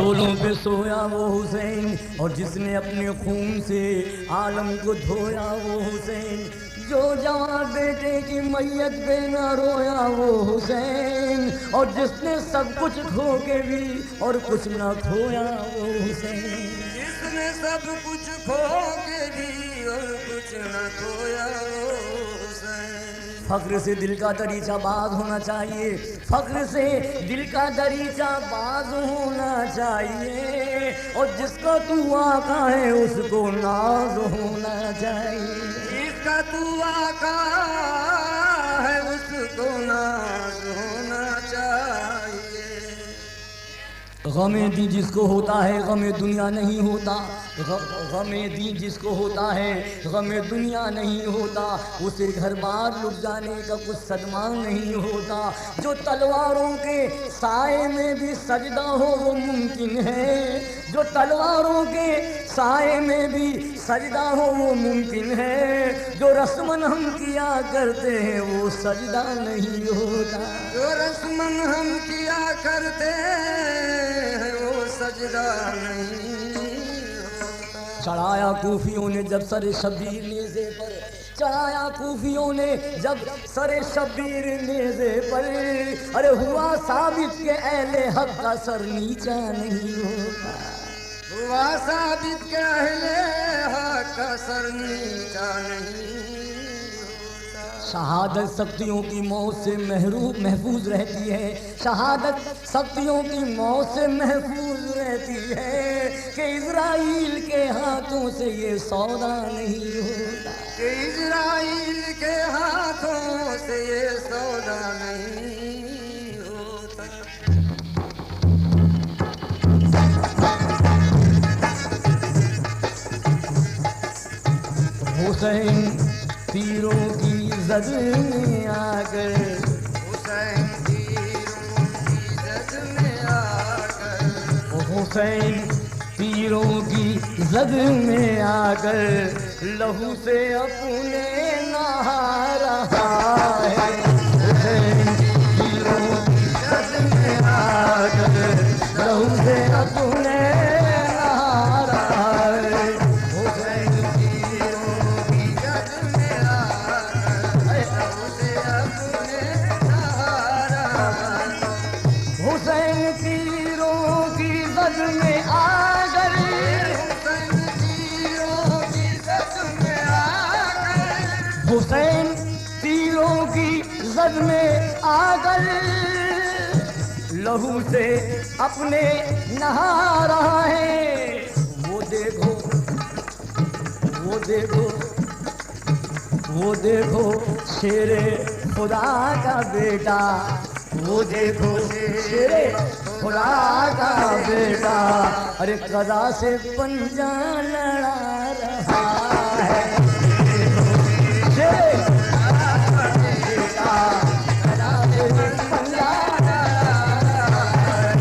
डोलों पे सोया वो हुसैन, और जिसने अपने खून से आलम को धोया वो हुसैन। जो जवां बेटे की मैयत पे न रोया वो हुसैन, और जिसने सब कुछ खो के भी और कुछ न खोया वो हुसैन। जिसने सब कुछ खो के भी और कुछ न खोया वो हुसैन। फख्र से दिल का दरीचा बाज होना चाहिए, फख्र से दिल का दरीचा बाज होना चाहिए, और जिसका तू आका है उसको नाज होना चाहिए। जिसका तू आका है उसको नाज होना चाहिए। गमे दी जिसको होता है गमे दुनिया नहीं होता, गमे दी जिसको होता है गमे दुनिया नहीं होता, उसे घर बार लुट जाने का कुछ सदमा नहीं होता। जो तलवारों के साए में भी सजदा हो वो मुमकिन है, जो तलवारों के साए में भी सजदा हो वो मुमकिन है, जो रस्मन हम किया करते हैं वो सजदा नहीं होता। जो रस्मन हम किया करते हैं वो सजदा नहीं होता। चढ़ाया कूफियों ने जब सरे शब्बीर नेज़े पर, चढ़ाया कूफियों ने जब सरे शब्बीर नेज़े पर, अरे हुआ साबित के अहले हक का सर नीचा नहीं होता। हुआ साबित के अहले हक का सर नीचा नहीं होता। शहादत शक्तियों की मौत से महफूज रहती है, शहादत शक्तियों की मौत से महफूज रहती है, कि इज़राइल के हाथों से ये सौदा नहीं होता। कि इज़राइल के हाथों से ये सौदा नहीं होता। हुसैन तीरों की जद में आकर, हुसैन तीरों की जद में आकर, हुसैन तीरों की जद में आकर, लहू से अपने नहा रहा है। हुसैन तीरों की जद में आकर, लहू से अपने नहा रहा है। हुसैन तीरों की जद में आकर लहू से अपने नहा रहा है। हुसैन तीरों की जद में आकर, हुसैन तीरों की जद में आकर, हुसैन तीरों की जद में आकर, लहू से अपने नहा रहा है। वो देखो वो देखो वो देखो शेरे खुदा का बेटा, वो देखो शेरे खुदा का बेटा, अरे कदा से पंजा लड़ा रहा है। शेरे बेटा कदा से पंजा लड़ा रहा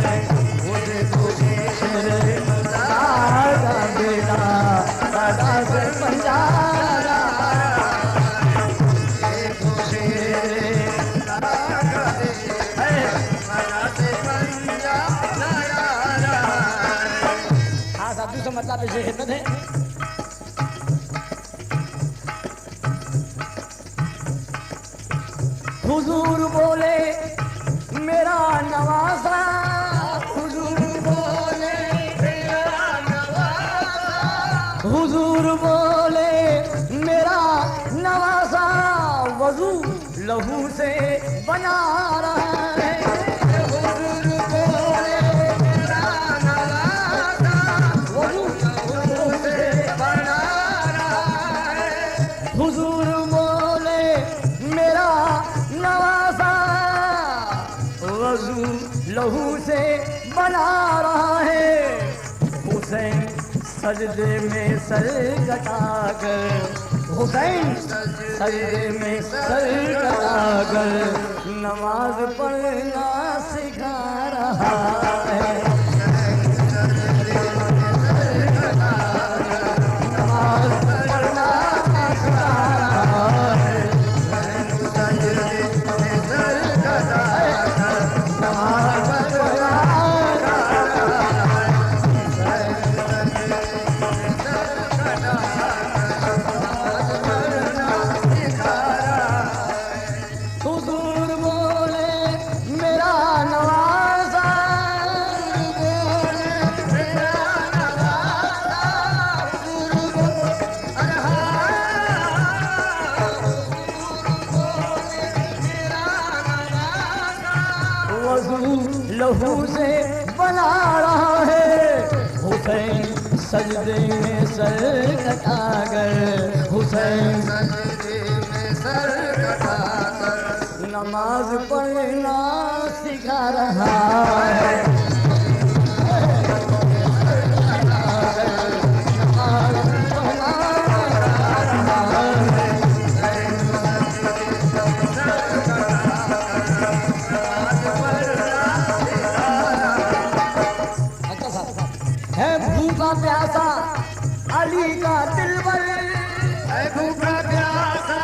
है। वो देखो शेरे खुदा का बेटा कदा से पंजा लड़ा रहा है। देखो शेरे मतलब इसे खिदमत है। हुजूर बोले मेरा नवाजा, हुजूर बोले मेरा नवाजा, हुजूर बोले मेरा नवाजा, वजू लहू से बना रहा है। हुजूर बोले मेरा नवाजा, वजू लहू से बना रहा है। हुजूर बोले मेरा नवाजा, वजू लहू से बना रहा है। हुसैन सजदे में सर कटाकर, हुसैन सजदे में सर कटाकर नमाज पढ़ना सिखा रहा है। नमाज पढ़ना सिखा रहा है। नमाज पढ़ना चला रहा है। हुसैन सजदे में सर कटाकर, हुसैन सजदे में सर कटाकर नमाज पढ़ना सिखा रहा है। है भूखा प्यासा अली का दिलबर, है भूखा प्यासा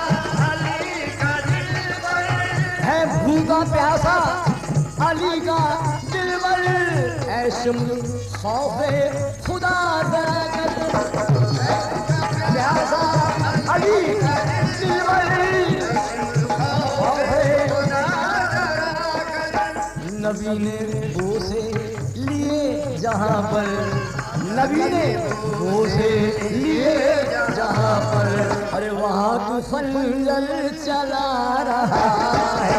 अली का दिलबर, है भूखा प्यासा अली का दिलबर। ऐ शिमल खौफे खुदा जरा कर, प्यासा अली का दिलबर। नबी ने बोसे लिए जहाँ पर, नबी ने बोसे लिए जहाँ पर, अरे वहाँ तू खंजर चला रहा है।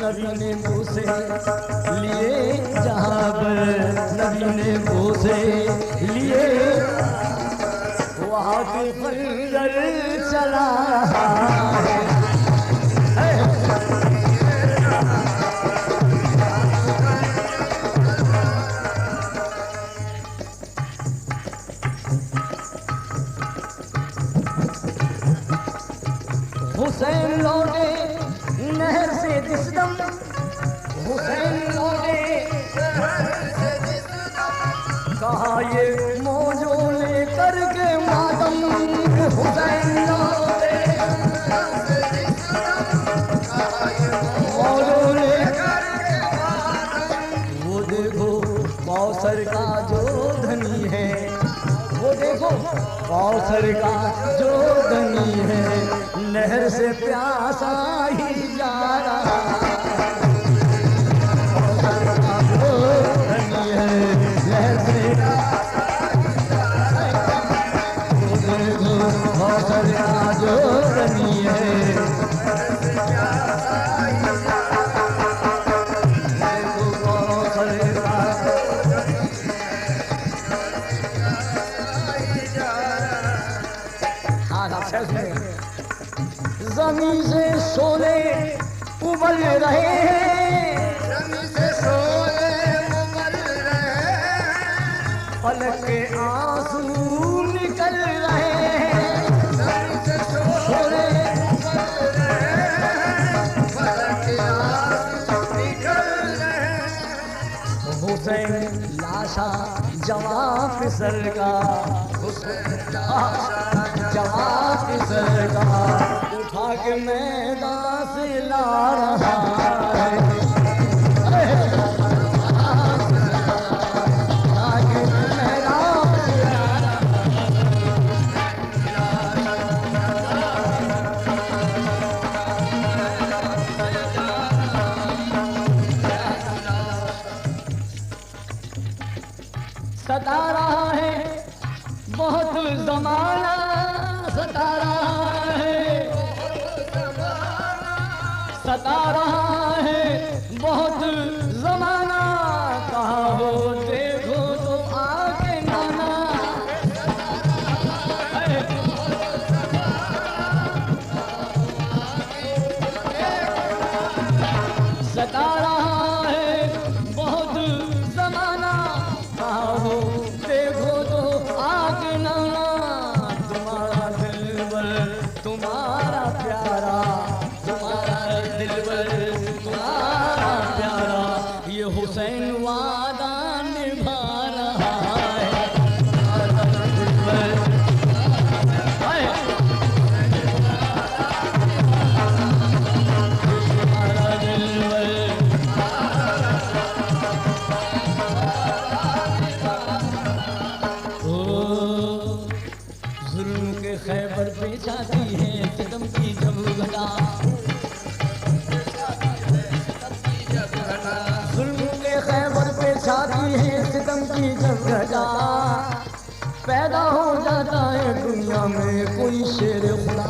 नबी ने बोसे लिए जहाँ पर, नबी ने बोसे लिए वहाँ के खंजर चला है। हुसैन लौटे नहर से जिस दम, हुसैन लौटे कहा ये मौजों ले करके मातम। हुसैन लौटे मौजों ले करके मातम। वो देखो कौसर का जो धनी है, वो देखो कौसर का जो धनी है, नहर से प्यासा ही जा रहा है। नहर से कौसर का जो धनी है, ज़मीन से शोले उबल रहे हैं, ज़मीन से शोले उबल रहे हैं, पलक के आंसू निकल रहे हैं। ज़मीन से शोले उबल रहे हैं, पलक के आंसू निकल रहे हैं। हुसैन लाशा जवाब फिसल का, जवाब फिसल का उठा के मैदान से ला रहा है। सता रहा है बहुत ज़माना, सता रहा है, सता रहा है बहुत ज़माना। कहा हो देखो तो आके नाना, सता रहा है बहुत ज़माना। कहा हो देखो तो आके नाना, तुम्हारा दिलबर तुम्हारा प्यारा, तुम्हारा दिलबर तुम्हारा प्यारा, ये हुसैन वादा निभा रहा है। तुम्हारा दिलबर तुम्हारा दिलबर की जब गजा पैदा हो जाता है दुनिया में कोई शेर खुदा,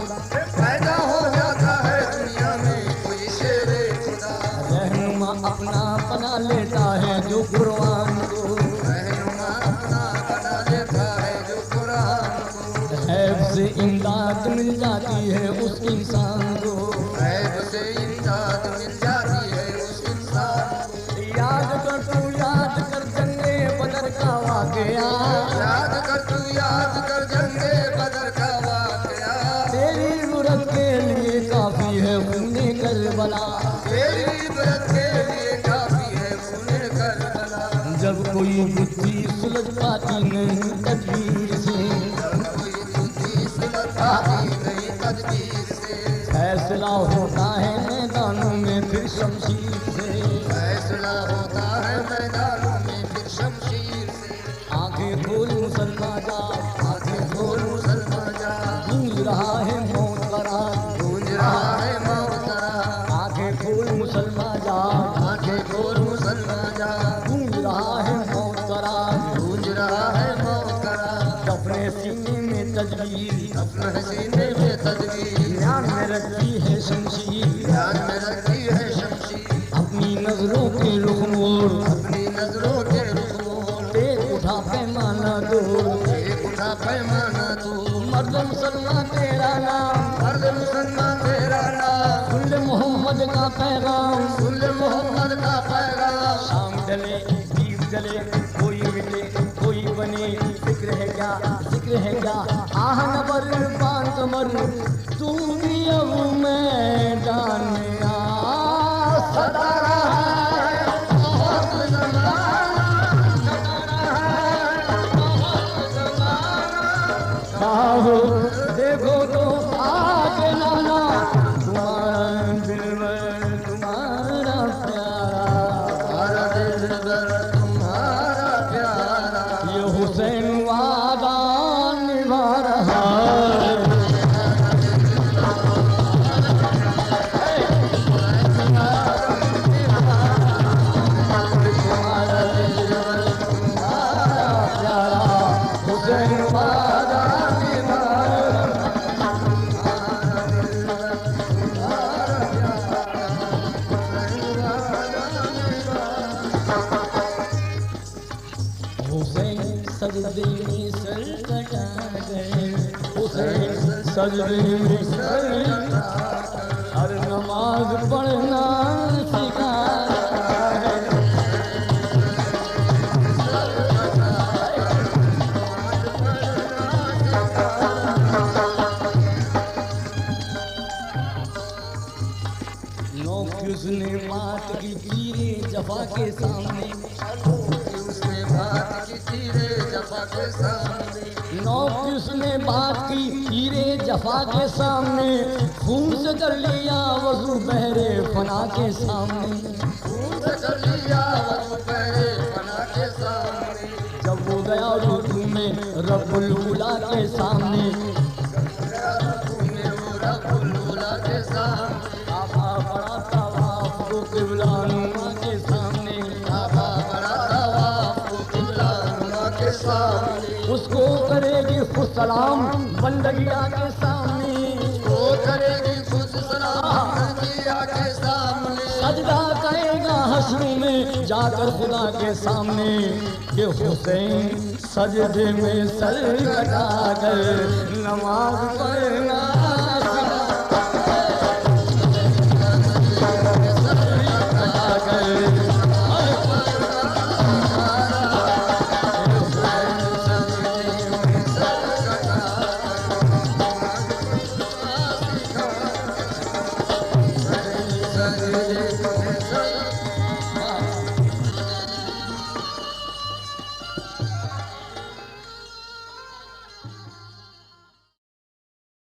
पैदा हो जाता है दुनिया में कोई शेर खुदा, रहनुमा अपना बना लेता है जो कुरान को, रहनुमा अपना बना लेता है जो कुरान को, ऐब से इमदाद मिल जाती है उस इंसान को, ऐब से इमदाद मिल जाती है उस इंसान को। याद कर जंगे बदर का वाकया, याद कर जंगे बदर का वाकया, तेरी इबरत के लिए काफी है खूने करबला, तेरी इबरत के लिए काफी है खूने करबला। जब कोई बुद्धि सुलझ पाती नहीं तदबीर से, जब कोई बुद्धि सुलझ पाती नहीं तदबीर से, फैसला होता है मैदानों में फिर शमशीर से, फैसला होता है मैदानों में फिर शमशीर से। आंखें खोल मुसलमान जा, आंखें खोल मुसलमान जा, गूंज रहा है मौत का राज, गूंज रहा है मौत का राज। आंखें खोल मुसलमान जा, आंखें खोल मुसलमान जा, गूंज रहा है मौत का राज, गूंज रहा है मौत का राज। अपने सीने में तजवीर, अपने सीने में तदबीर, ध्यान में रखती है शमशीर, ध्यान में रखती है शमशीर, अपनी नजरों के रुख मोड़, अपनी नजरों के रुख मोड़, एक उठा पैमाना दो, एक उठा पैमाना तू। मर्द मुसलमान तेरा नाम, मर्द मुसलमान तेरा नाम, सुन मोहम्मद का पैगाम, सुन ले मोहम्मद का पैगाम। शाम जले दीप जले कोई मिले कोई बने, जिक्र है क्या आह नबर पान कमर, तू भी अब मैदान में आ, सदा रहा है बहुत ज़माना, सदा रहा है बहुत ज़माना। आओ देखो तो आगे नाना, तुम्हारा दिलबर तुम्हारा प्यारा, तुम्हारा दिलबर तुम्हारा प्यारा, ये हुसैन वादा निभा रहा है। तुम्हारा दिलबर तुम्हारा प्यारा, हुसैन वादा निभा रहा है। हुसैन सजदे में सर कटा गए, हुसैन सजदे में सर, हर नमाज पढ़ना सिखा है। नौ किसने बात की तीरे जफा के सामने, उसने बात की तीरे जफा के सामने, नौ किसने बात की तीरे जफा के सामने, खून से कर लिया वजू बहरे फना के सामने, खून से कर लिया वजू पहरे फना के सामने। जब वो गया रुकू में रब्बुल उला के सामने, तूने वो रब्बुल उला के सामने, आबा बड़ा तवाफ को क़िबला नुमा के सामने, आबा बड़ा तवाफ को क़िबला नुमा के सामने, उसको करेगी खुद सलाम बंदगिया के सामने, वो करेगी खुद सलाम बंदगिया के सामने, सजदा करेगा हश्र में जाकर खुदा के सामने, कि हुसैन सजदे में सर कटा कर नमाज पढ़ना